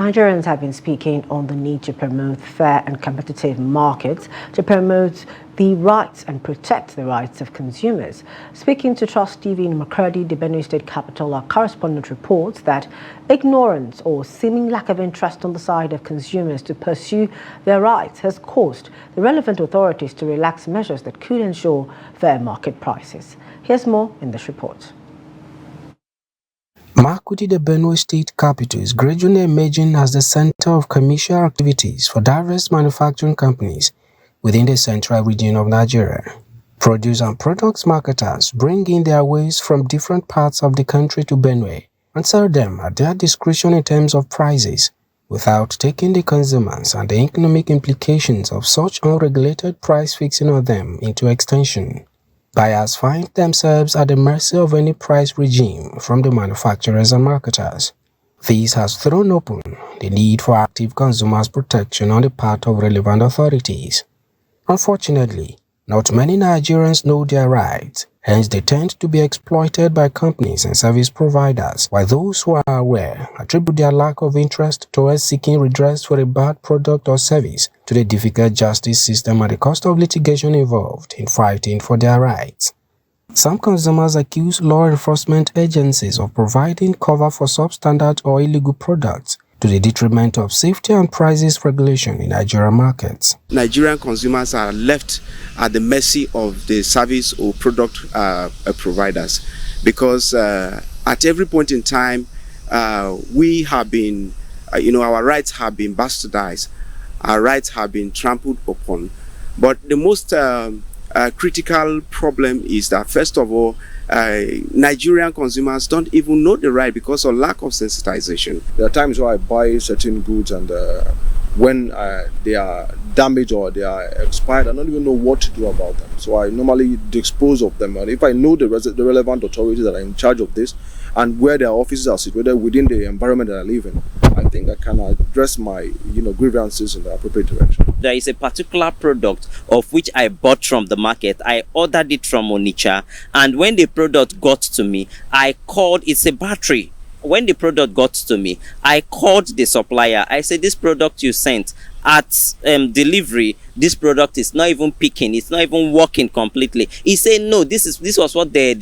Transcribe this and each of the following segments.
Nigerians have been speaking on the need to promote fair and competitive markets to promote the rights and protect the rights of consumers. Speaking to Trust TV in Makurdi, the Benue State Capital, our correspondent reports that ignorance or seeming lack of interest on the side of consumers to pursue their rights has caused the relevant authorities to relax measures that could ensure fair market prices. Here's more in this report. Makurdi, the Benue State Capital, is gradually emerging as the center of commercial activities for diverse manufacturing companies within the central region of Nigeria. Produce and products marketers bring in their wares from different parts of the country to Benue and sell them at their discretion in terms of prices, without taking the consumers and the economic implications of such unregulated price fixing on them into extension. Buyers find themselves at the mercy of any price regime from the manufacturers and marketers. This has thrown open the need for active consumers' protection on the part of relevant authorities. Unfortunately, not many Nigerians know their rights, hence they tend to be exploited by companies and service providers, while those who are aware attribute their lack of interest towards seeking redress for a bad product or service to the difficult justice system and the cost of litigation involved in fighting for their rights. Some consumers accuse law enforcement agencies of providing cover for substandard or illegal products to the detriment of safety and prices regulation in Nigerian markets. Nigerian consumers are left at the mercy of the service or product providers because at every point in time we have been, our rights have been bastardized, our rights have been trampled upon. But the most critical problem is that, first of all, Nigerian consumers don't even know the right because of lack of sensitization. There are times where I buy certain goods and when they are damaged or they are expired, I don't even know what to do about them. So I normally dispose of them. And if I know the relevant authorities that are in charge of this and where their offices are situated within the environment that I live in, I think I can address my grievances in the appropriate direction. There is a particular product of which I bought from the market. I ordered it from Onitsha, and when the product got to me, I called. It's a battery. When the product got to me, I called the supplier. I said, this product you sent at delivery, this product is not even picking, it's not even working completely. He said, no, this was what they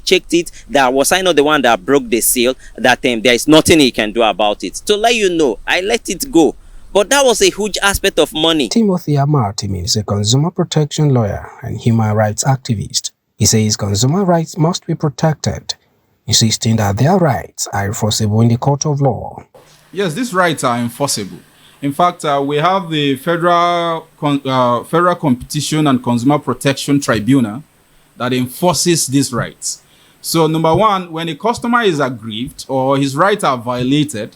checked it. That was I not the one that broke the seal, that there is nothing he can do about it. To let you know, I let it go. But that was a huge aspect of money. Timothy Amartimi is a consumer protection lawyer and human rights activist. He says consumer rights must be protected, insisting that their rights are enforceable in the court of law. Yes, these rights are enforceable. In fact, we have the Federal Competition and Consumer Protection Tribunal that enforces these rights. So, number one, when a customer is aggrieved or his rights are violated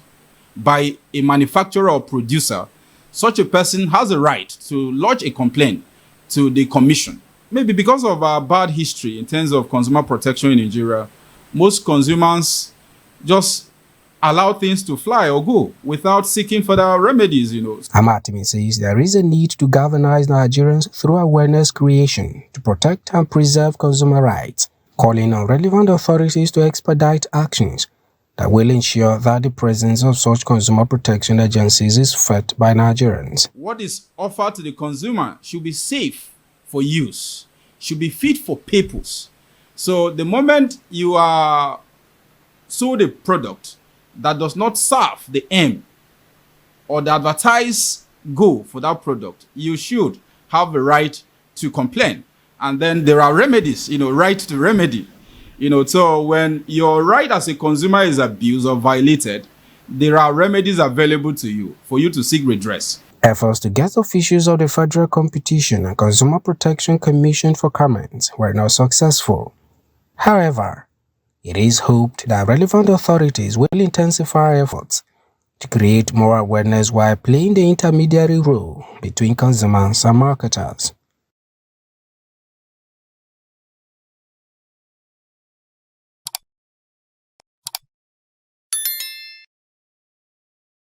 by a manufacturer or producer, such a person has a right to lodge a complaint to the commission. Maybe because of our bad history in terms of consumer protection in Nigeria, most consumers just allow things to fly or go without seeking further remedies, Amartimi says there is a need to galvanize Nigerians through awareness creation to protect and preserve consumer rights, calling on relevant authorities to expedite actions that will ensure that the presence of such consumer protection agencies is felt by Nigerians. What is offered to the consumer should be safe for use, should be fit for purpose. So the moment you are sold a product that does not serve the aim or the advertised goal for that product, you should have the right to complain. And then there are remedies, right to remedy. So when your right as a consumer is abused or violated, there are remedies available to you for you to seek redress. Efforts to get officials of the Federal Competition and Consumer Protection Commission for comment were not successful. However, it is hoped that relevant authorities will intensify efforts to create more awareness while playing the intermediary role between consumers and marketers.